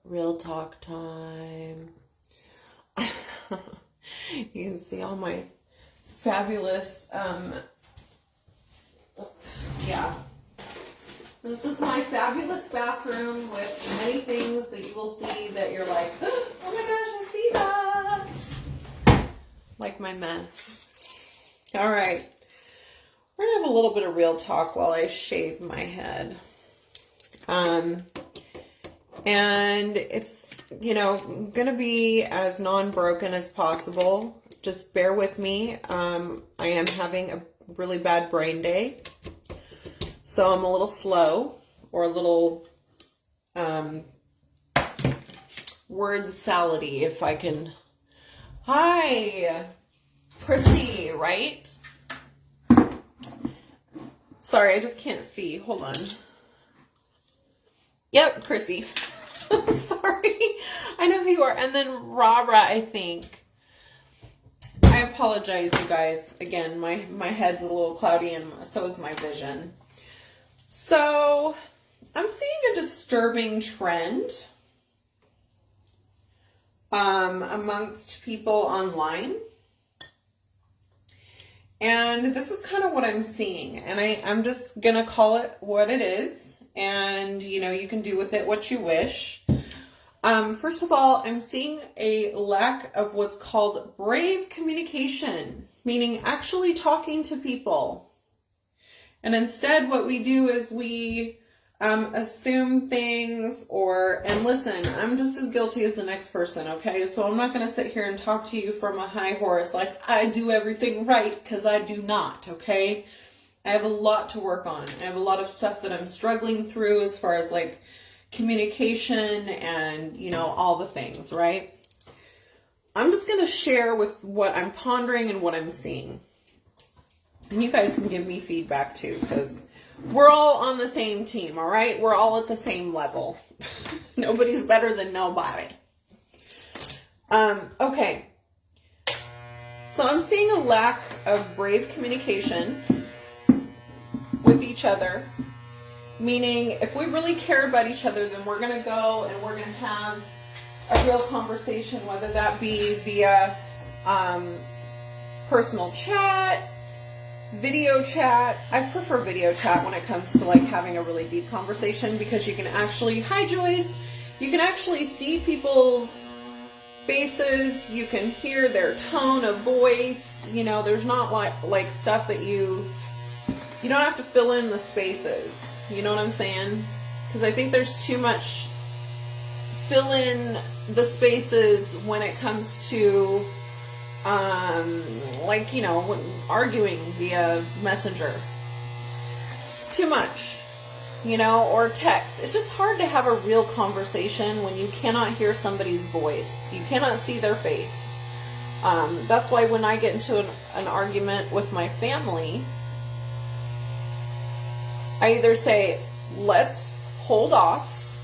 Real talk time. You can see all my fabulous, yeah. This is my fabulous bathroom with many things that you will see that you're like, oh my gosh, I see that. Like my mess. All right. We're gonna have a little bit of real talk while I shave my head. And it's, gonna be as non-broken as possible. Just bear with me. I am having a really bad brain day. So I'm a little slow, or a little word salady, if I can. Hi, Chrissy, right? Sorry, I just can't see. Hold on. Yep, Chrissy. Sorry. I know who you are. And then Rara, I think. I apologize, you guys. Again, my head's a little cloudy, and so is my vision. So, I'm seeing a disturbing trend amongst people online. And this is kind of what I'm seeing. And I'm just going to call it what it is. And, you can do with it what you wish. First of all, I'm seeing a lack of what's called brave communication, meaning actually talking to people. And instead, what we do is we assume things and listen, I'm just as guilty as the next person, okay? So I'm not going to sit here and talk to you from a high horse like I do everything right, because I do not, okay? I have a lot to work on. I have a lot of stuff that I'm struggling through as far as like communication and, all the things, right? I'm just going to share with what I'm pondering and what I'm seeing. And you guys can give me feedback too, because we're all on the same team, all right? We're all at the same level. Nobody's better than nobody. Okay. So I'm seeing a lack of brave communication with each other, meaning if we really care about each other, then we're going to go and we're going to have a real conversation, whether that be via personal chat, video chat. I prefer video chat when it comes to like having a really deep conversation, because you can actually, hi Joyce, you can actually see people's faces, you can hear their tone of voice, there's not like stuff that you don't have to fill in the spaces, you know what I'm saying? Because I think there's too much fill in the spaces when it comes to arguing via messenger. Too much, or text. It's just hard to have a real conversation when you cannot hear somebody's voice. You cannot see their face. That's why when I get into an argument with my family, I either say, let's hold off,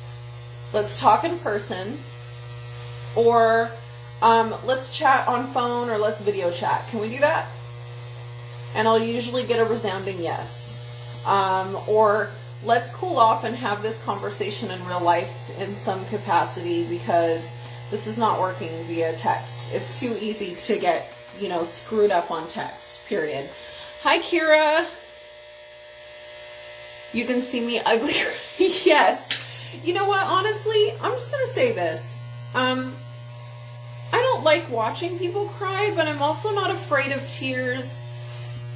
let's talk in person, or let's chat on phone, or let's video chat. Can we do that? And I'll usually get a resounding yes. Or let's cool off and have this conversation in real life in some capacity, because this is not working via text. It's too easy to get, screwed up on text, period. Hi, Kira. You can see me ugly. Yes. You know what? Honestly, I'm just going to say this. I don't like watching people cry, but I'm also not afraid of tears.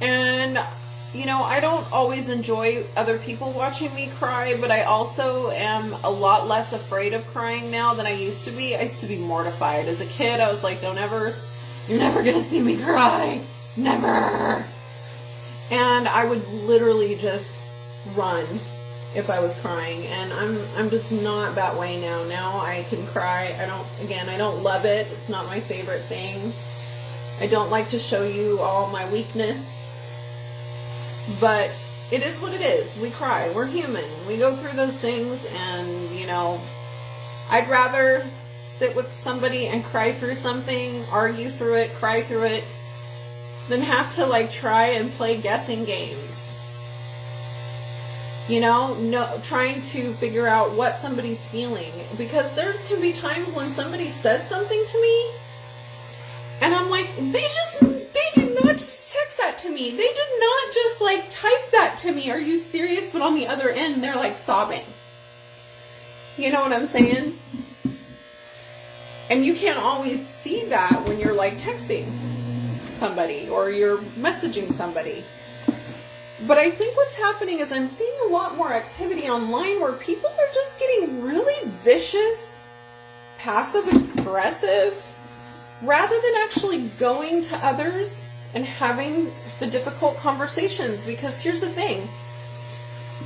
And, I don't always enjoy other people watching me cry, but I also am a lot less afraid of crying now than I used to be. I used to be mortified. As a kid, I was like, you're never going to see me cry. Never. And I would literally just run if I was crying, and I'm just not that way now. Now I can cry. I don't love it. It's not my favorite thing. I don't like to show you all my weakness, but it is what it is. We cry. We're human. We go through those things, and I'd rather sit with somebody and cry through something, argue through it, cry through it, than have to try and play guessing games. You know, no, trying to figure out what somebody's feeling, because there can be times when somebody says something to me and I'm like, they did not just text that to me. They did not just like type that to me. Are you serious? But on the other end, they're like sobbing. You know what I'm saying? And you can't always see that when you're like texting somebody or you're messaging somebody. But I think what's happening is I'm seeing a lot more activity online where people are just getting really vicious, passive aggressive, rather than actually going to others and having the difficult conversations. Because here's the thing.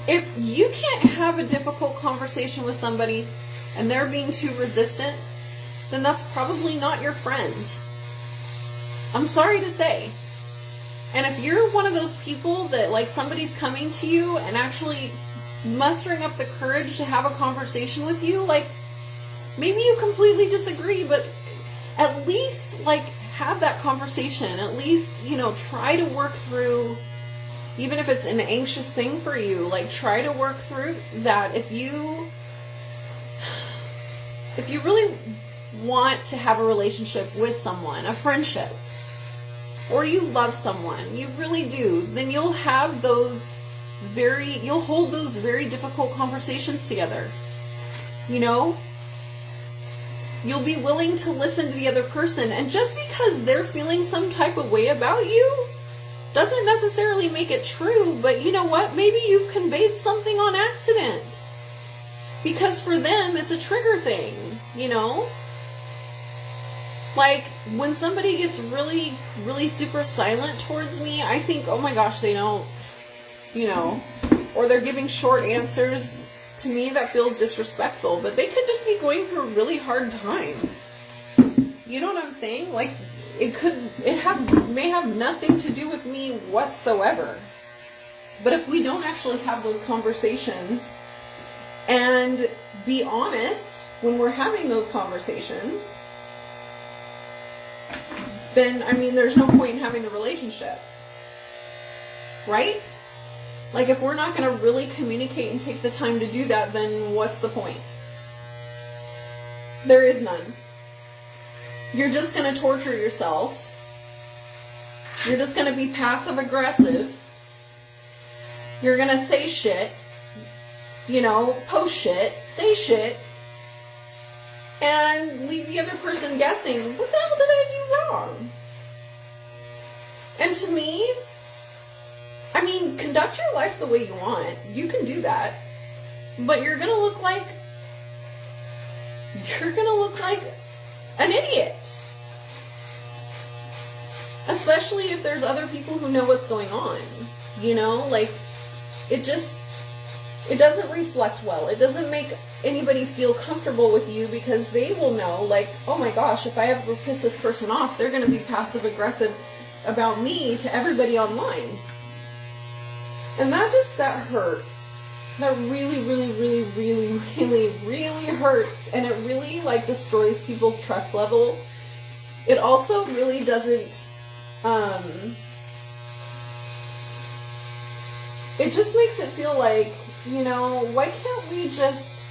If you can't have a difficult conversation with somebody and they're being too resistant, then that's probably not your friend. I'm sorry to say. And if you're one of those people that like somebody's coming to you and actually mustering up the courage to have a conversation with you, like maybe you completely disagree, but at least like have that conversation. At least, you know, try to work through, even if it's an anxious thing for you, like try to work through that. If you really want to have a relationship with someone, a friendship, or you love someone, you really do, then you'll have you'll hold those very difficult conversations together. You know? You'll be willing to listen to the other person, and just because they're feeling some type of way about you doesn't necessarily make it true, but you know what? Maybe you've conveyed something on accident. Because for them, it's a trigger thing, you know? Like, when somebody gets really, really super silent towards me, I think, oh my gosh, they don't, you know, or they're giving short answers to me that feels disrespectful, but they could just be going through a really hard time. You know what I'm saying? Like, may have nothing to do with me whatsoever. But if we don't actually have those conversations and be honest when we're having those conversations, then, I mean, there's no point in having the relationship. Right? Like, if we're not going to really communicate and take the time to do that, then what's the point? There is none. You're just going to torture yourself. You're just going to be passive aggressive. You're going to say shit. You know, post shit. Say shit. And leave the other person guessing, what the hell did I do wrong? And to me, I mean, conduct your life the way you want. You can do that. But you're going to look like an idiot. Especially if there's other people who know what's going on. You know, like, it doesn't reflect well. It doesn't make anybody feel comfortable with you, because they will know, like, oh my gosh, if I ever piss this person off, they're going to be passive aggressive about me to everybody online. And that hurts. That really, really, really, really, really, really hurts. And it really, like, destroys people's trust level. It also really doesn't, it just makes it feel like, you know, why can't we just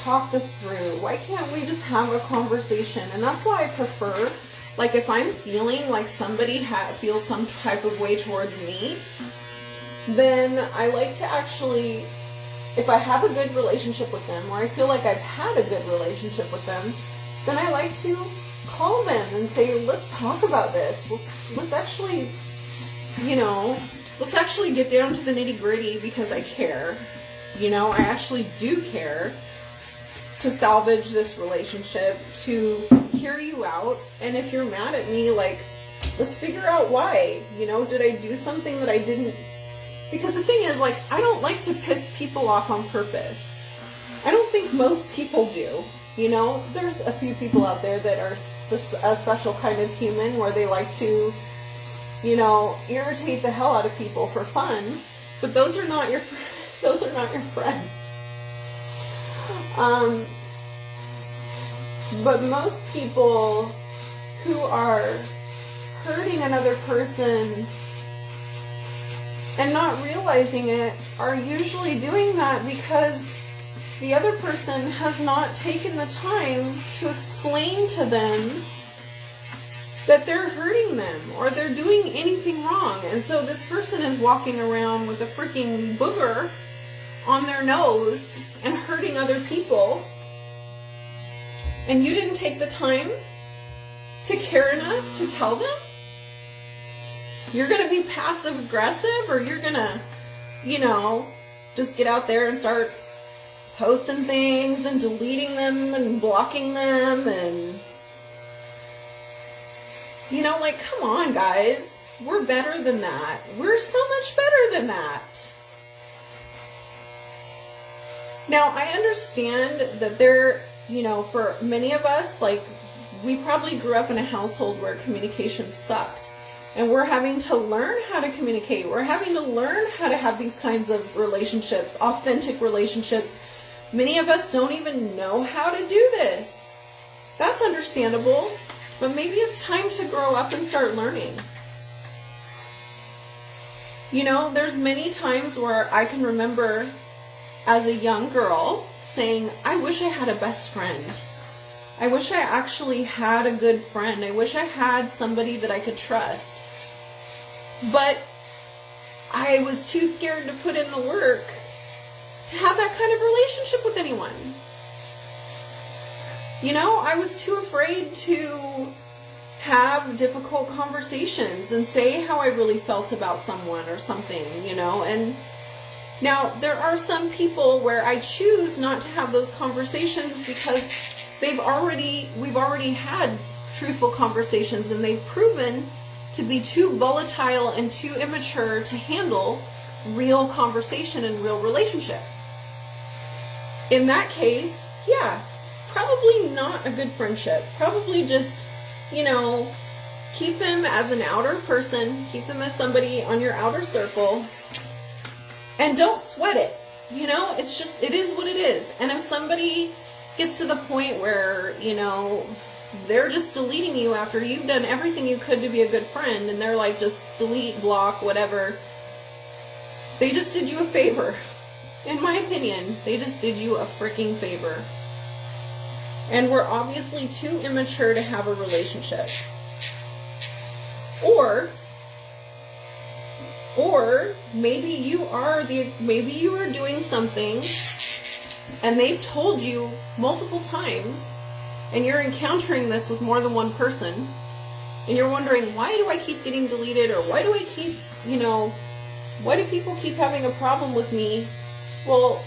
talk this through? Why can't we just have a conversation? And that's why I prefer, like, if I'm feeling like somebody feels some type of way towards me, then I like to actually, if I have a good relationship with them, or I feel like I've had a good relationship with them, then I like to call them and say, let's talk about this. Let's actually, you know, let's actually get down to the nitty gritty, because I care. You know, I actually do care to salvage this relationship, to hear you out. And if you're mad at me, like, let's figure out why. You know, did I do something that I didn't? Because the thing is, like, I don't like to piss people off on purpose. I don't think most people do. You know, there's a few people out there that are a special kind of human where they like to, you know, irritate the hell out of people for fun. But those are not your friends. But most people who are hurting another person and not realizing it are usually doing that because the other person has not taken the time to explain to them that they're hurting them or they're doing anything wrong. And so this person is walking around with a freaking booger on their nose and hurting other people. And you didn't take the time to care enough to tell them? You're going to be passive aggressive, or you're going to, you know, just get out there and start posting things and deleting them and blocking them and, you know, like, come on, guys. We're better than that. We're so much better than that. Now, I understand that there, you know, for many of us, like, we probably grew up in a household where communication sucked. And we're having to learn how to communicate. We're having to learn how to have these kinds of relationships, authentic relationships. Many of us don't even know how to do this. That's understandable. But maybe it's time to grow up and start learning. You know, there's many times where I can remember as a young girl saying, I wish I had a best friend. I wish I actually had a good friend. I wish I had somebody that I could trust. But I was too scared to put in the work to have that kind of relationship with anyone. You know, I was too afraid to have difficult conversations and say how I really felt about someone or something, you know. And now there are some people where I choose not to have those conversations because we've already had truthful conversations and they've proven to be too volatile and too immature to handle real conversation and real relationship. In that case, yeah, probably not a good friendship. Probably just, you know, keep them as an outer person, keep them as somebody on your outer circle, and don't sweat it. You know, it's just, it is what it is. And if somebody gets to the point where, you know, they're just deleting you after you've done everything you could to be a good friend, and they're like, just delete, block, whatever, they just did you a favor. In my opinion, they just did you a freaking favor. And we're obviously too immature to have a relationship. Or maybe you are doing something and they've told you multiple times, and you're encountering this with more than one person, and you're wondering, why do I keep getting deleted, or why do I keep, you know, why do people keep having a problem with me? Well,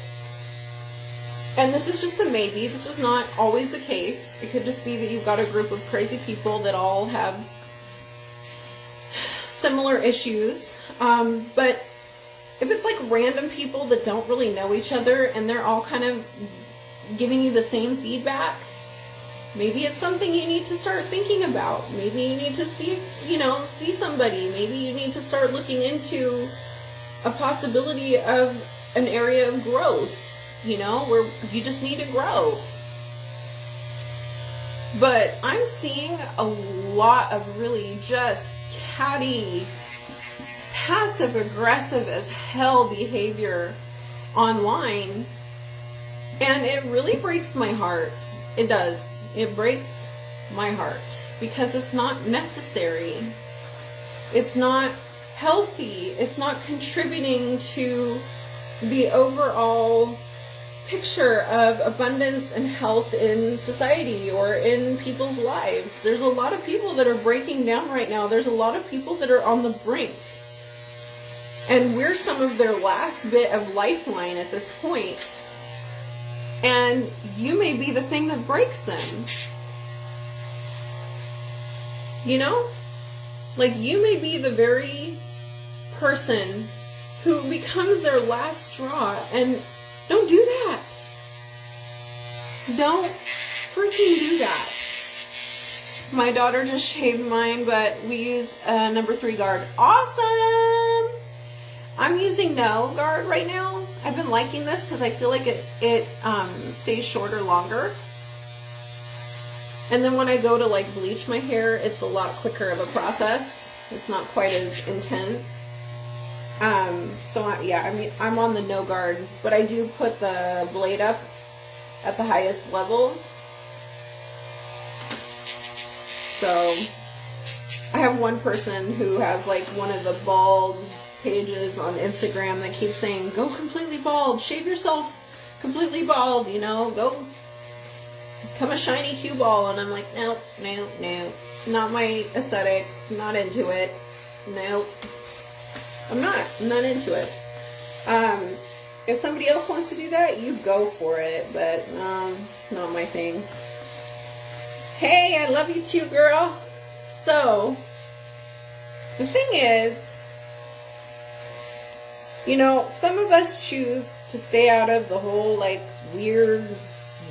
and this is just a maybe, this is not always the case. It could just be that you've got a group of crazy people that all have similar issues. But if it's like random people that don't really know each other and they're all kind of giving you the same feedback, maybe it's something you need to start thinking about. Maybe you need to see somebody. Maybe you need to start looking into a possibility of an area of growth, you know, where you just need to grow. But I'm seeing a lot of really just catty, passive aggressive as hell behavior online, and it really breaks my heart. It does. It breaks my heart because it's not necessary. It's not healthy. It's not contributing to the overall picture of abundance and health in society or in people's lives. There's a lot of people that are breaking down right now. There's a lot of people that are on the brink. And we're some of their last bit of lifeline at this point. And you may be the thing that breaks them. You know? Like, you may be the very person who becomes their last straw. And don't do that. Don't freaking do that. My daughter just shaved mine, but we used a number 3 guard. Awesome! I'm using no guard right now. I've been liking this because I feel like it stays shorter longer. And then when I go to like bleach my hair, it's a lot quicker of a process. It's not quite as intense. Yeah, I mean, I'm on the no guard, but I do put the blade up at the highest level. So I have one person who has like one of the bald pages on Instagram that keeps saying, go completely bald, shave yourself completely bald, you know, go become a shiny cue ball. And I'm like, nope, nope, nope, not my aesthetic, not into it, nope, I'm not into it. If somebody else wants to do that, you go for it, but not my thing. Hey, I love you too, girl. So the thing is, you know, some of us choose to stay out of the whole like weird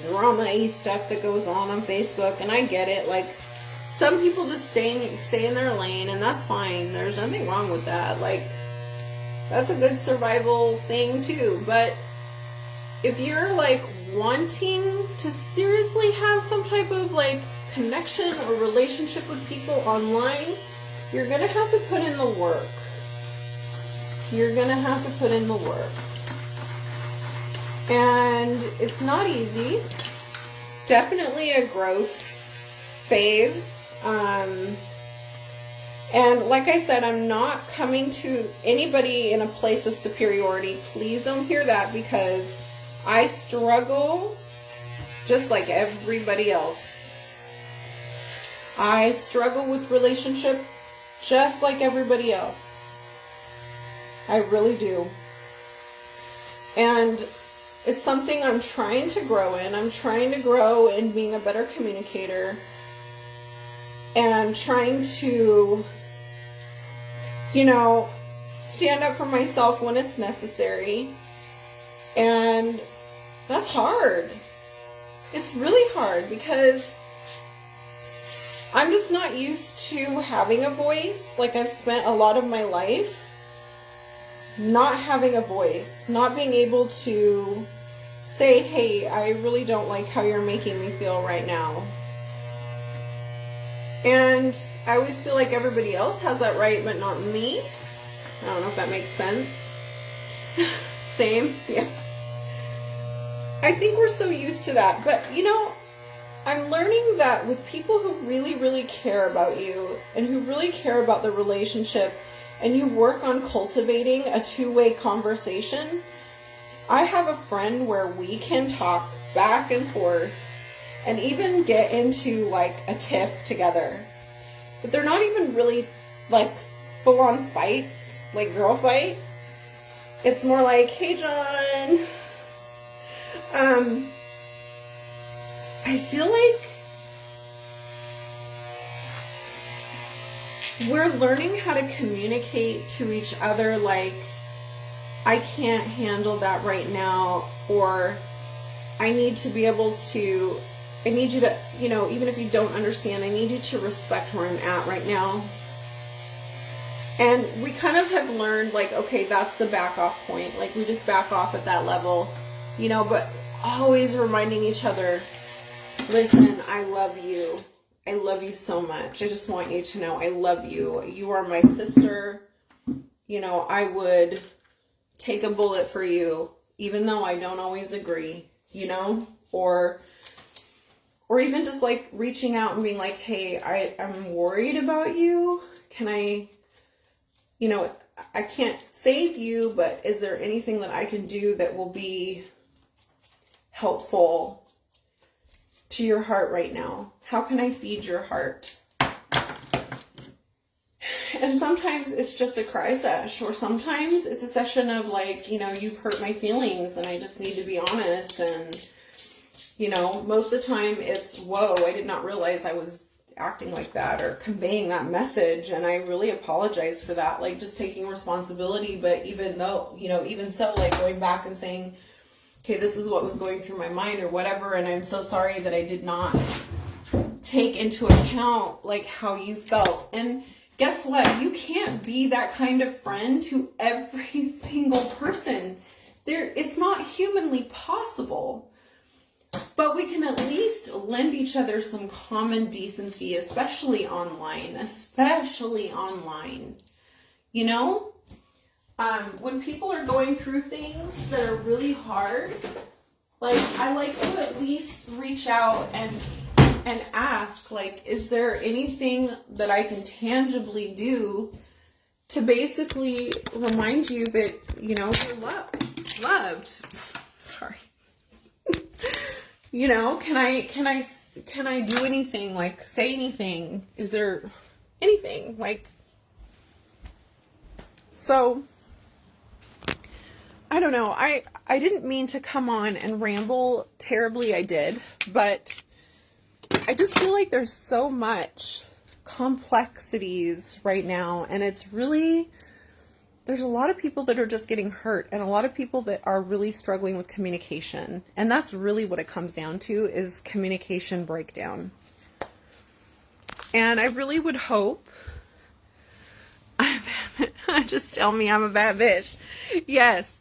drama-y stuff that goes on Facebook, and I get it. Like, some people just stay in their lane, and that's fine. There's nothing wrong with that. Like, that's a good survival thing too. But if you're like wanting to seriously have some type of like connection or relationship with people online, you're gonna have to put in the work. You're gonna have to put in the work. And it's not easy. Definitely a growth phase. And like I said, I'm not coming to anybody in a place of superiority. Please don't hear that, because I struggle just like everybody else. I struggle with relationships just like everybody else. I really do. And it's something I'm trying to grow in. I'm trying to grow in being a better communicator, and trying to, you know, stand up for myself when it's necessary. And that's hard. It's really hard, because I'm just not used to having a voice. Like, I've spent a lot of my life not having a voice, not being able to say, hey, I really don't like how you're making me feel right now. And I always feel like everybody else has that right, but not me. I don't know if that makes sense. Same, yeah. I think we're so used to that. But, you know, I'm learning that with people who really, really care about you, and who really care about the relationship, and you work on cultivating a two-way conversation. I have a friend where we can talk back and forth and even get into like a tiff together. But they're not even really like full-on fights, like girl fight. It's more like, hey John, I feel like we're learning how to communicate to each other like, I can't handle that right now, or I need to be able to, I need you to, you know, even if you don't understand, I need you to respect where I'm at right now. And we kind of have learned like, okay, that's the back off point. Like, we just back off at that level, you know, but always reminding each other, listen, I love you. I love you so much. I just want you to know I love you. You are my sister. You know, I would take a bullet for you, even though I don't always agree, you know, or even just like reaching out and being like, hey, I'm worried about you. Can I, you know, I can't save you, but is there anything that I can do that will be helpful to your heart right now? How can I feed your heart? And sometimes it's just a cry sesh, or sometimes it's a session of like, you know, you've hurt my feelings and I just need to be honest. And, you know, most of the time it's, whoa, I did not realize I was acting like that or conveying that message, and I really apologize for that. Like, just taking responsibility. But even though, you know, even so, like going back and saying, okay, this is what was going through my mind or whatever, and I'm so sorry that I did not take into account like how you felt. And guess what? You can't be that kind of friend to every single person. It's not humanly possible. But we can at least lend each other some common decency, especially online. You know? when people are going through things that are really hard, like, I like to at least reach out and ask, like, is there anything that I can tangibly do to basically remind you that, you know, you're loved. Sorry. You know, can I do anything, like, say anything? Is there anything, like, so, I don't know. I didn't mean to come on and ramble terribly. I did, but I just feel like there's so much complexities right now, and it's really, there's a lot of people that are just getting hurt, and a lot of people that are really struggling with communication, and that's really what it comes down to, is communication breakdown. And I really would hope, just tell me I'm a bad bitch. Yes.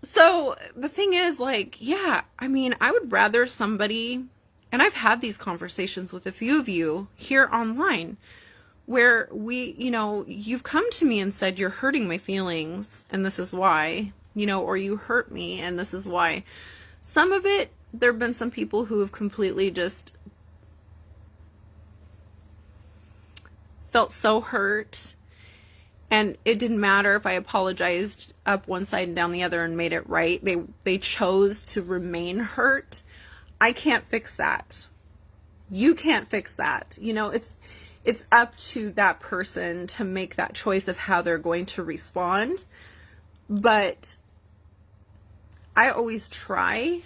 So the thing is, like, yeah, I mean, I would rather somebody, and I've had these conversations with a few of you here online, where you know, you've come to me and said, you're hurting my feelings, and this is why, you know, or you hurt me, and this is why. Some of it, there have been some people who have completely just felt so hurt, and it didn't matter if I apologized up one side and down the other and made it right. They chose to remain hurt. I can't fix that. You can't fix that. You know, it's up to that person to make that choice of how they're going to respond. But I always try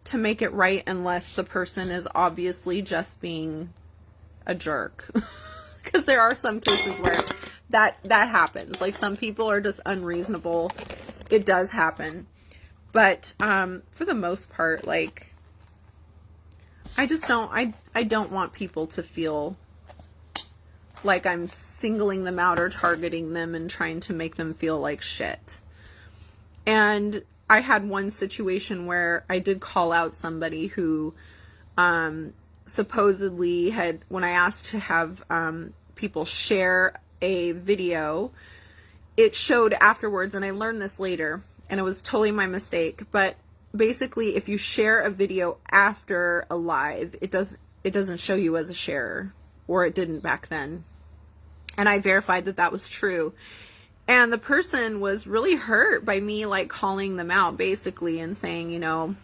to make it right, unless the person is obviously just being a jerk. Because there are some cases where that happens. Like, some people are just unreasonable. It does happen. But for the most part, like, I just don't, I don't want people to feel like I'm singling them out or targeting them and trying to make them feel like shit. And I had one situation where I did call out somebody who supposedly had, when I asked to have people share a video, it showed afterwards, and I learned this later, and it was totally my mistake, but basically, if you share a video after a live, it doesn't show you as a sharer, or it didn't back then. And I verified that that was true. And the person was really hurt by me, like, calling them out basically and saying, you know,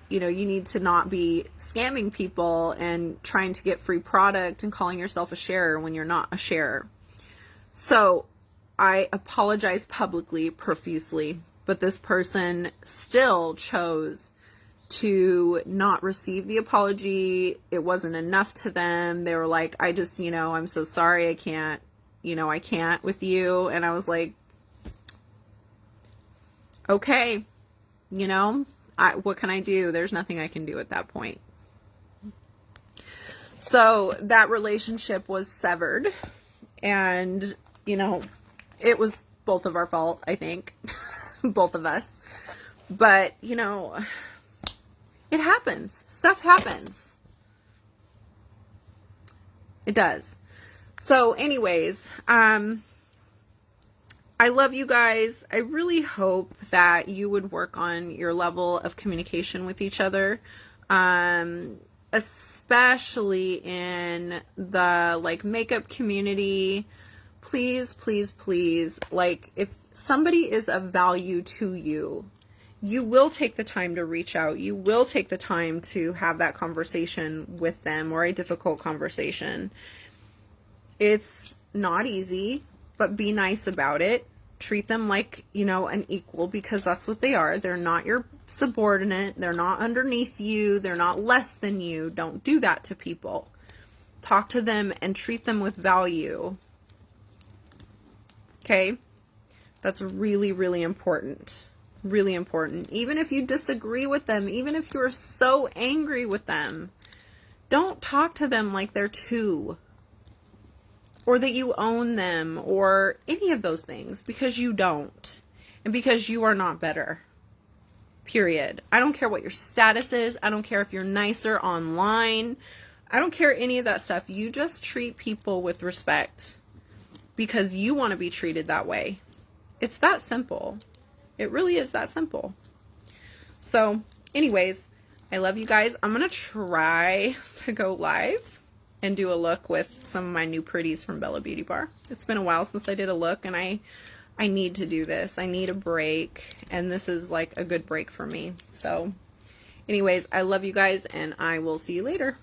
you need to not be scamming people and trying to get free product and calling yourself a sharer when you're not a sharer. So I apologized publicly, profusely, but this person still chose to not receive the apology. It wasn't enough to them. They were like, I just, you know, I'm so sorry. I can't with you. And I was like, okay, you know, what can I do? There's nothing I can do at that point. So that relationship was severed, and, you know, it was both of our fault, I think. Both of us. But, you know, it happens. Stuff happens. It does. So anyways, I love you guys. I really hope that you would work on your level of communication with each other, especially in the, like, makeup community. Please, please, please, like, if somebody is of value to you, you will take the time to reach out. You will take the time to have that conversation with them, or a difficult conversation. It's not easy, but be nice about it. Treat them like, you know, an equal, because that's what they are. They're not your subordinate. They're not underneath you. They're not less than you. Don't do that to people. Talk to them and treat them with value. Okay? That's really, really important. Really important. Even if you disagree with them, even if you're so angry with them, don't talk to them like they're two, or that you own them, or any of those things, because you don't, and because you are not better. Period. I don't care what your status is. I don't care if you're nicer online. I don't care any of that stuff. You just treat people with respect, because you want to be treated that way. It's that simple. It really is that simple. So anyways, I love you guys. I'm going to try to go live and do a look with some of my new pretties from Bella Beauty Bar. It's been a while since I did a look, and I need to do this. I need a break, and this is like a good break for me. So anyways, I love you guys, and I will see you later.